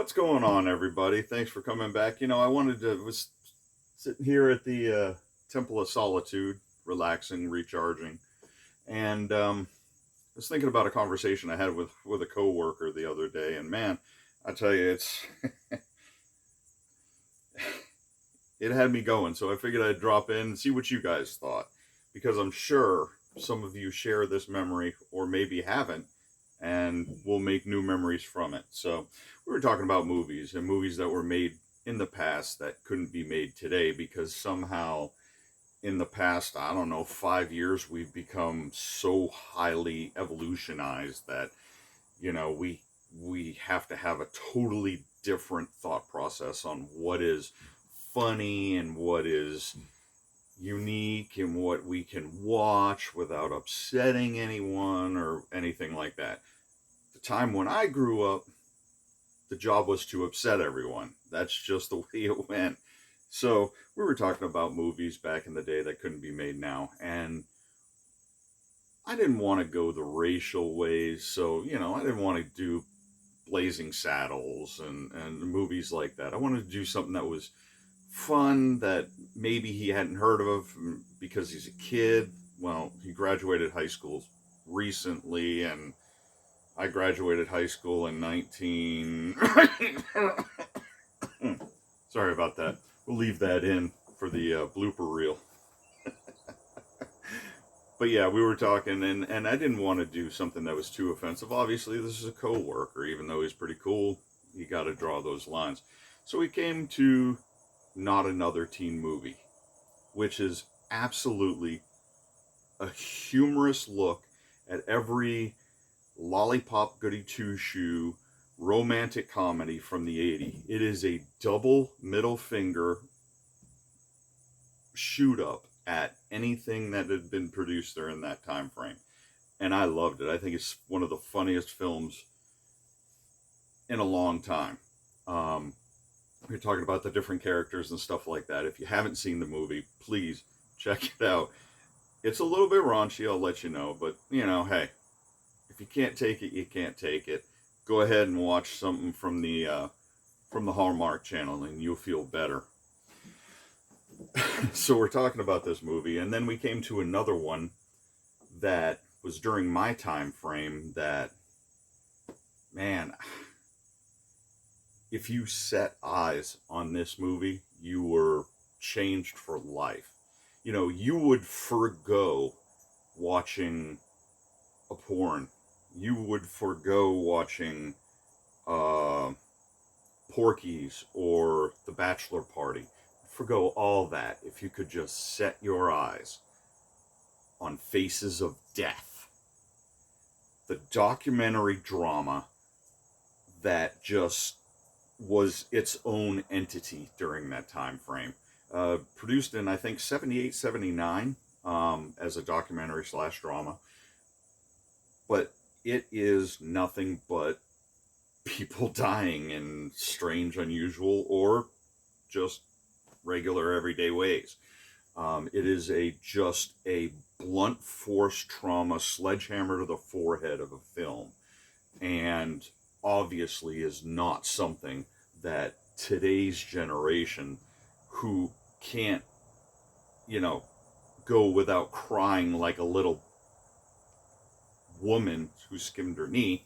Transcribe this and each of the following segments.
What's going on, everybody? Thanks for coming back. I was sitting here at the Temple of Solitude, relaxing, recharging, and was thinking about a conversation I had with a coworker the other day. And man, I tell you, it had me going. So I figured I'd drop in and see what you guys thought, because I'm sure some of you share this memory, or maybe haven't, and we'll make new memories from it. So we were talking about movies, and movies that were made in the past that couldn't be made today because somehow in the past, I don't know, 5 years, we've become so highly evolutionized that, we have to have a totally different thought process on what is funny and what is unique and what we can watch without upsetting anyone or anything like that. The time when I grew up, the job was to upset everyone. That's just the way it went. So we were talking about movies back in the day that couldn't be made now, and I didn't want to go the racial ways. So I didn't want to do Blazing Saddles and movies like that. I wanted to do something that was fun, that maybe he hadn't heard of because he's a kid. Well, he graduated high school recently, and I graduated high school in 19. Sorry about that. We'll leave that in for the blooper reel. But yeah, we were talking, and I didn't want to do something that was too offensive. Obviously, this is a coworker. Even though he's pretty cool, you got to draw those lines. So we came to Not Another Teen Movie, which is absolutely a humorous look at every lollipop goody two-shoe romantic comedy from the 80s. It is a double middle finger shoot up at anything that had been produced during that time frame. And I loved it. I think it's one of the funniest films in a long time. We're talking about the different characters and stuff like that. If you haven't seen the movie, please check it out. It's a little bit raunchy, I'll let you know, but hey, if you can't take it, you can't take it. Go ahead and watch something from the Hallmark Channel, and you'll feel better. So we're talking about this movie, and then we came to another one that was during my time frame that, man, if you set eyes on this movie, you were changed for life. You would forgo watching a porn. You would forgo watching Porky's or The Bachelor Party. Forgo all that if you could just set your eyes on Faces of Death, the documentary drama that just was its own entity during that time frame. Produced in, I think, 78, 79 as a documentary / drama. But it is nothing but people dying in strange, unusual, or just regular everyday ways. It is just a blunt force trauma sledgehammer to the forehead of a film, and obviously is not something that today's generation, who can't go without crying like a little woman who skimmed her knee,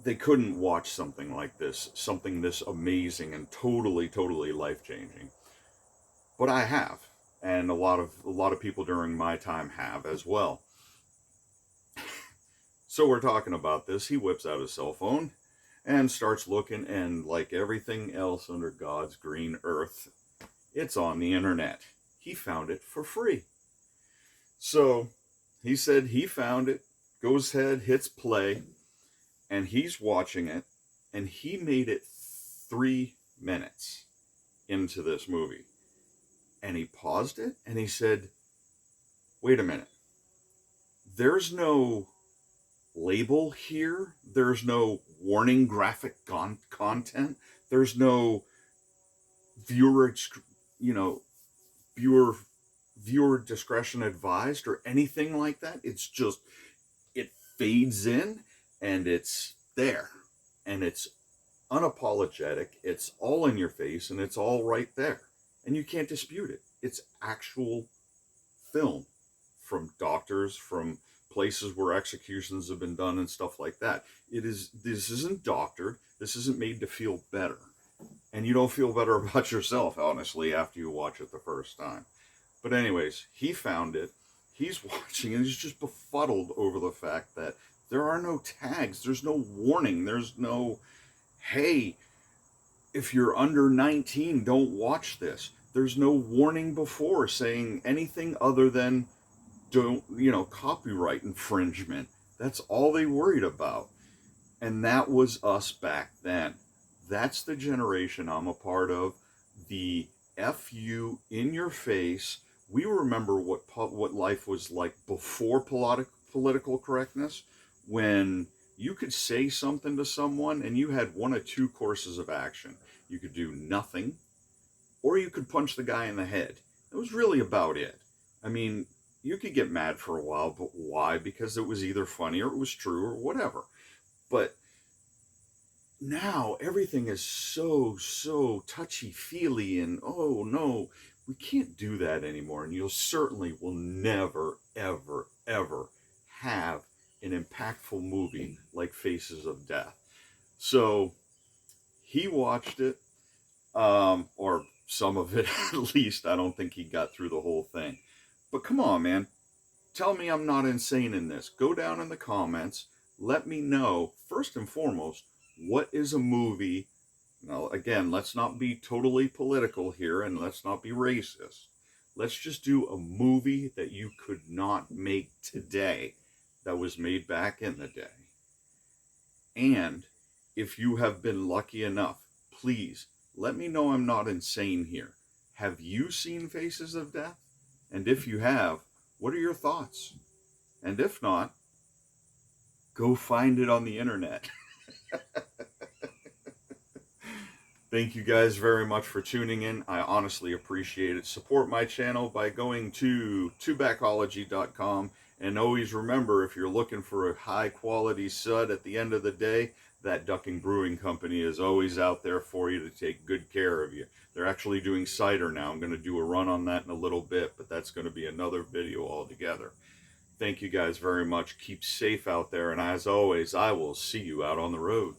they couldn't watch something like this, something this amazing and totally life-changing. But I have, and a lot of people during my time have as well. So we're talking about this. He whips out his cell phone and starts looking, and like everything else under God's green earth, it's on the internet. He found it for free. So he said he found it, goes ahead, hits play, and he's watching it, and he made it 3 minutes into this movie. And he paused it, and he said, wait a minute. There's no label here. There's no warning graphic content. There's no viewer discretion advised or anything like that. It's just, it fades in and it's there, and it's unapologetic, it's all in your face, and it's all right there. And you can't dispute it. It's actual film from doctors, from places where executions have been done and stuff like that. This isn't doctored. This isn't made to feel better. And you don't feel better about yourself, honestly, after you watch it the first time. But anyways, he found it. He's watching and he's just befuddled over the fact that there are no tags. There's no warning. There's no, hey, if you're under 19, don't watch this. There's no warning before saying anything other than don't, copyright infringement. That's all they worried about. And that was us back then. That's the generation I'm a part of. The F you in your face. We remember what life was like before political correctness, when you could say something to someone and you had one of two courses of action. You could do nothing, or you could punch the guy in the head. It was really about it. I mean, you could get mad for a while, but why? Because it was either funny or it was true or whatever. But now everything is so touchy-feely, and oh no, we can't do that anymore. And you'll certainly will never, ever have an impactful movie like Faces of Death. So he watched it, or some of it at least. I don't think he got through the whole thing. But come on, man. Tell me I'm not insane in this. Go down in the comments. Let me know, first and foremost, what is a movie? Now, again, let's not be totally political here, and let's not be racist. Let's just do a movie that you could not make today that was made back in the day. And if you have been lucky enough, please let me know I'm not insane here. Have you seen Faces of Death? And if you have, what are your thoughts? And if not, go find it on the internet. Thank you guys very much for tuning in. I honestly appreciate it. Support my channel by going to twobackology.com. And always remember, if you're looking for a high quality sud at the end of the day, that Ducking Brewing Company is always out there for you to take good care of you. They're actually doing cider now. I'm going to do a run on that in a little bit, but that's going to be another video altogether. Thank you guys very much. Keep safe out there. And as always, I will see you out on the road.